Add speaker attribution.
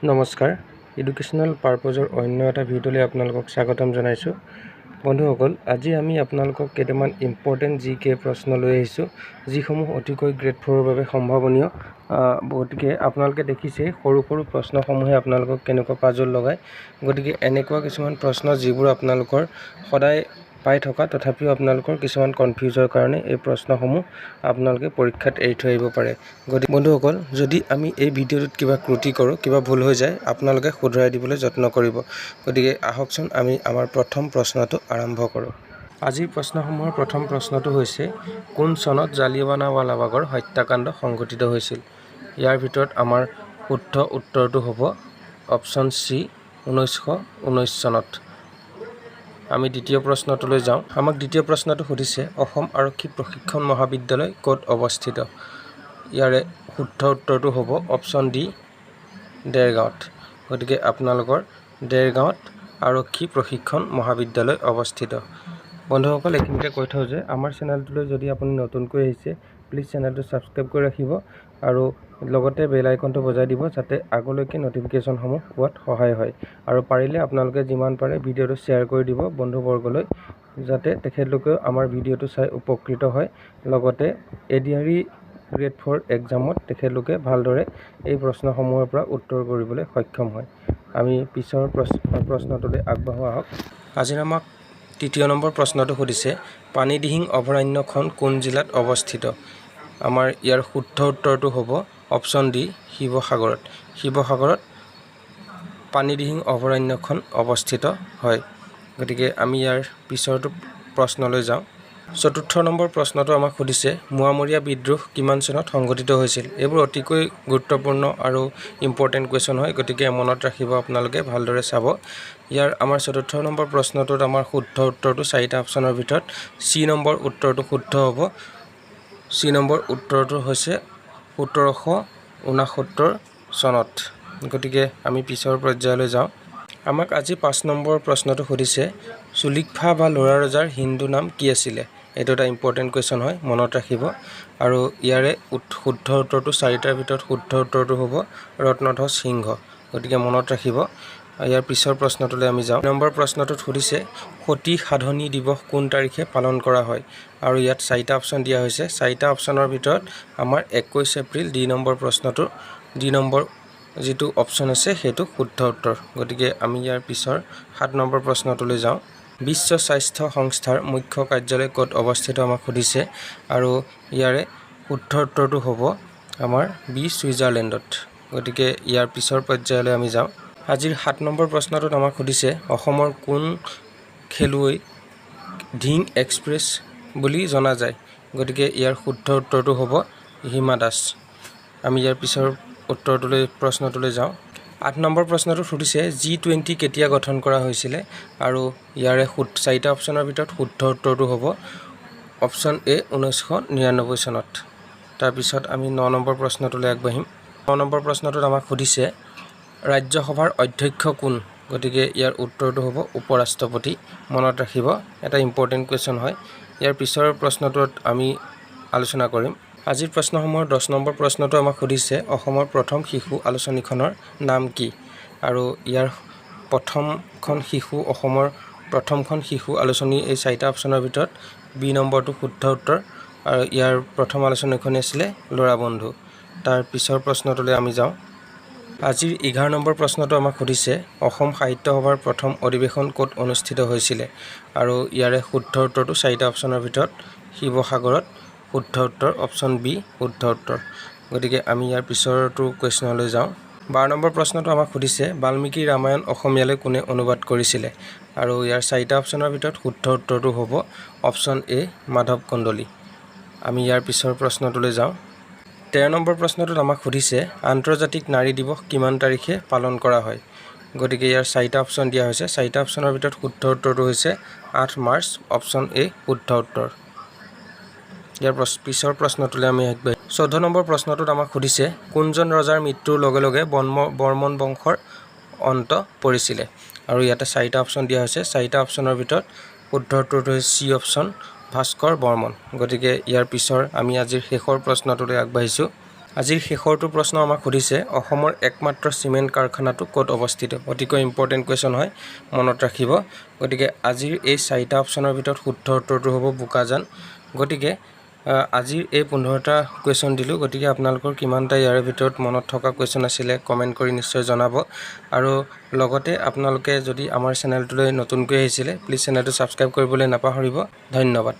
Speaker 1: নমস্কাৰ এডুকেশ্যনেল পাৰপজৰ অন্য এটা ভিডিঅ'লৈ আপোনালোকক স্বাগতম জনাইছোঁ বন্ধুসকল আজি আমি আপোনালোকক কেইটামান ইম্পৰ্টেণ্ট জিকে প্ৰশ্ন লৈ আহিছোঁ যিসমূহ অতিকৈ গ্ৰেড 4ৰ বাবে সম্ভাৱনীয় গতিকে আপোনালোকে দেখিছে সৰু সৰু প্ৰশ্নসমূহে আপোনালোকক কেনেকুৱা পাজল লগায় গতিকে এনেকুৱা কিছুমান প্ৰশ্ন যিবোৰ আপোনালোকৰ সদায় পাই থকা তথাপিও আপোনালোকৰ কিছুমান কনফিউজৰ কাৰণে এই প্ৰশ্নসমূহ আপোনালোকে পৰীক্ষাত এৰি থৈ আহিব পাৰে গতিকে বন্ধুসকল যদি আমি এই ভিডিঅ'টোত কিবা ত্ৰুটি কৰোঁ কিবা ভুল হৈ যায় আপোনালোকে শুধৰাই দিবলৈ যত্ন কৰিব গতিকে আহকচোন আমি আমাৰ প্ৰথম প্ৰশ্নটো আৰম্ভ কৰোঁ আজিৰ প্ৰশ্নসমূহৰ প্ৰথম প্ৰশ্নটো হৈছে কোন চনত জালিয়ানৱালাবাগৰ হত্যাকাণ্ড সংঘটিত হৈছিল ইয়াৰ ভিতৰত আমাৰ শুদ্ধ উত্তৰটো হ'ব অপশ্যন চি 1919 চনত আমি দ্বিতীয় প্ৰশ্নটোলৈ যাওঁ আমাক দ্বিতীয় প্ৰশ্নটো সুধিছে অসম আৰক্ষী প্ৰশিক্ষণ মহাবিদ্যালয় ক'ত অৱস্থিত ইয়াৰে শুদ্ধ উত্তৰটো হ'ব অপশ্যন ডি দেৰগাঁৱত গতিকে আপোনালোকৰ দেৰগাঁৱত আৰক্ষী প্ৰশিক্ষণ মহাবিদ্যালয় অৱস্থিত বন্ধুসকল এইখিনিতে কৈ থওঁ যে আমাৰ চেনেলটোলৈ যদি আপুনি নতুনকৈ আহিছে প্লিজ চেনেলটো ছাবস্ক্ৰাইব কৰি ৰাখিব আৰু লগতে বেল আইকনটো বজাই দিব যাতে আগলৈকে নটিফিকেশ্যনসমূহ পোৱাত সহায় হয় আৰু পাৰিলে আপোনালোকে যিমান পাৰে ভিডিঅ'টো শ্বেয়াৰ কৰি দিব বন্ধুবৰ্গলৈ যাতে তেখেতলোকেও আমাৰ ভিডিঅ'টো চাই উপকৃত হয় লগতে এডিআৰই গ্ৰেড 4 এক্সামত তেখেতলোকে ভালদৰে এই প্ৰশ্নসমূহৰ পৰা উত্তৰ কৰিবলৈ সক্ষম হয় আমি পিছৰ প্ৰশ্নটোলৈ আগবাঢ়ো আহক আজি আমাক তৃতীয় নম্বৰ প্ৰশ্নটো সুধিছে পানীদিহিং অভয়াৰণ্যখন কোন জিলাত অৱস্থিত আমাৰ ইয়াৰ শুদ্ধ উত্তৰটো হ'ব অপশ্যন ডি শিৱসাগৰত পানীদিহিং অভয়াৰণ্যখন অৱস্থিত হয় গতিকে আমি ইয়াৰ পিছৰটো প্ৰশ্নলৈ যাওঁ চতুৰ্থ নম্বৰ প্ৰশ্নটো আমাক সুধিছে মোৱামৰীয়া বিদ্ৰোহ কিমান চনত সংঘটিত হৈছিল এইবোৰ অতিকৈ গুৰুত্বপূৰ্ণ আৰু ইম্পৰ্টেণ্ট কুৱেশ্যন হয় গতিকে মনত ৰাখিব আপোনালোকে ভালদৰে চাব ইয়াৰ আমাৰ চতুৰ্থ নম্বৰ প্ৰশ্নটোত আমাৰ শুদ্ধ উত্তৰটো চাৰিটা অপশ্যনৰ ভিতৰত চি নম্বৰ উত্তৰটো শুদ্ধ হ'ব চি নম্বৰ উত্তৰটো হৈছে 1769 চনত গতিকে আমি পিছৰ পৰ্যায়লৈ যাওঁ আমাক আজি 5 নম্বৰ প্ৰশ্নটো সুধিছে চুলিকফা বা ল'ৰা ৰজাৰ হিন্দু নাম কি আছিলে এইটো এটা ইম্পৰ্টেণ্ট কুৱেশ্যন হয় মনত ৰাখিব আৰু ইয়াৰে শুদ্ধ উত্তৰটো চাৰিটাৰ ভিতৰত শুদ্ধ উত্তৰটো হ'ব ৰত্নধ্বজ সিংহ গতিকে মনত ৰাখিব ইয়াৰ পিছৰ প্ৰশ্নটোলৈ আমি যাওঁ নম্বৰ প্ৰশ্নটোত সুধিছে সতী সাধনী দিৱস কোন তাৰিখে পালন কৰা হয় আৰু ইয়াত চাৰিটা অপশ্যন দিয়া হৈছে চাৰিটা অপশ্যনৰ ভিতৰত আমাৰ 21 এপ্ৰিল ডি নম্বৰ প্ৰশ্নটো ডি নম্বৰ যিটো অপশ্যন আছে সেইটো শুদ্ধ উত্তৰ গতিকে আমি ইয়াৰ পিছৰ 7 নম্বৰ প্ৰশ্নটোলৈ যাওঁ বিশ্ব স্বাস্থ্য সংস্থাৰ মুখ্য কাৰ্যালয় ক'ত অৱস্থিত আমাক সুধিছে আৰু ইয়াৰে শুদ্ধ উত্তৰটো হ'ব আমাৰ ছুইজাৰলেণ্ডত গতিকে ইয়াৰ পিছৰ পৰ্যায়লৈ আমি যাওঁ আজিৰ 7 নম্বৰ প্ৰশ্নটোত আমাক সুধিছে অসমৰ কোন খেলুৱৈ ধিং এক্সপ্ৰেছ বুলি জনা যায় গতিকে ইয়াৰ শুদ্ধ উত্তৰটো হ'ব হিমা দাস আমি ইয়াৰ পিছৰ উত্তৰটোলৈ প্ৰশ্নটোলৈ যাওঁ 8 নম্বৰ প্ৰশ্নটো সুধিছে G20 কেতিয়া গঠন কৰা হৈছিলে আৰু ইয়াৰে চাৰিটা অপশ্যনৰ ভিতৰত শুদ্ধ উত্তৰটো হ'ব অপশ্যন এ 1999 চনত তাৰপিছত আমি 9 নম্বৰ প্ৰশ্নটোলৈ আগবাঢ়িম 9 নম্বৰ প্ৰশ্নটোত আমাক সুধিছে ৰাজ্যসভাৰ অধ্যক্ষ কোন গতিকে ইয়াৰ উত্তৰটো হ'ব উপৰাষ্ট্ৰপতি মনত ৰাখিব এটা ইম্পৰ্টেণ্ট কুৱেশ্যন হয় ইয়াৰ পিছৰ প্ৰশ্নটোত আমি আলোচনা কৰিম আজিৰ প্ৰশ্নসমূহৰ 10 নম্বৰ প্ৰশ্নটো আমাক সুধিছে অসমৰ প্ৰথম শিশু আলোচনীখনৰ নাম কি আৰু ইয়াৰ অসমৰ প্ৰথমখন শিশু আলোচনী এই চাৰিটা অপশ্যনৰ ভিতৰত বি নম্বৰটো শুদ্ধ উত্তৰ আৰু ইয়াৰ প্ৰথম আলোচনীখন আছিল ল'ৰা বন্ধু তাৰ পিছৰ প্ৰশ্নটোলৈ আমি যাওঁ আজিৰ 11 নম্বৰ প্ৰশ্নটো আমাক সুধিছে অসম সাহিত্য সভাৰ প্ৰথম অধিৱেশন ক'ত অনুষ্ঠিত হৈছিল আৰু ইয়াৰে শুদ্ধ উত্তৰটো চাৰিটা অপশ্যনৰ ভিতৰত শিৱসাগৰত শুদ্ধ উত্তৰ অপশ্যন বি শুদ্ধ উত্তৰ গতিকে আমি ইয়াৰ পিছৰটো কুৱেশ্যনলৈ যাওঁ 12 নম্বৰ প্ৰশ্নটো আমাক সুধিছে বাল্মীকি ৰামায়ণ অসমীয়ালৈ কোনে অনুবাদ কৰিছিলে আৰু ইয়াৰ চাৰিটা অপশ্যনৰ ভিতৰত শুদ্ধ উত্তৰটো হ'ব অপশ্যন এ মাধৱ কন্দলী আমি ইয়াৰ পিছৰ প্ৰশ্নটোলৈ যাওঁ 13 নম্বৰ প্ৰশ্নটোত আমাক সুধিছে আন্তৰ্জাতিক নাৰী দিৱস কিমান তাৰিখে পালন কৰা হয় গতিকে ইয়াৰ চাৰিটা অপশ্যন দিয়া হৈছে চাৰিটা অপশ্যনৰ ভিতৰত শুদ্ধ উত্তৰটো হৈছে 8 মাৰ্চ অপশ্যন এ শুদ্ধ উত্তৰ ইয়াৰ পিছৰ প্ৰশ্নটোলৈ আমি আগবাঢ়িম 14 নম্বৰ প্ৰশ্নটোত আমাক সুধিছে কোনজন ৰজাৰ মৃত্যুৰ লগে লগে বৰ্মন বংশৰ অন্ত পৰিছিলে আৰু ইয়াতে চাৰিটা অপশ্যন দিয়া হৈছে চাৰিটা অপশ্যনৰ ভিতৰত শুদ্ধ উত্তৰটো হৈছে চি অপশ্যন ভাস্কৰ বৰ্মন গতিকে ইয়াৰ পিছৰ আমি আজিৰ শেষৰ প্ৰশ্নটোলৈ আগবাঢ়িছোঁ আজিৰ শেষৰটো প্ৰশ্ন আমাক সুধিছে অসমৰ একমাত্ৰ চিমেণ্ট কাৰখানাটো ক'ত অৱস্থিত অতিকৈ ইম্পৰ্টেণ্ট কুৱেশ্যন হয় মনত ৰাখিব গতিকে আজিৰ এই 4টা অপশ্যনৰ ভিতৰত শুদ্ধ উত্তৰটো হ'ব বোকাজান গতিকে আজিৰ এই 15টা কুৱেশ্যন দিলোঁ গতিকে আপোনালোকৰ কিমানটা ইয়াৰ ভিতৰত মনত থকা কুৱেশ্যন আছিলে কমেণ্ট কৰি নিশ্চয় জনাব আৰু লগতে আপোনালোকে যদি আমাৰ চেনেলটোলৈ নতুনকৈ আহিছিলে প্লিজ চেনেলটো ছাবস্ক্ৰাইব কৰিবলৈ নাপাহৰিব ধন্যবাদ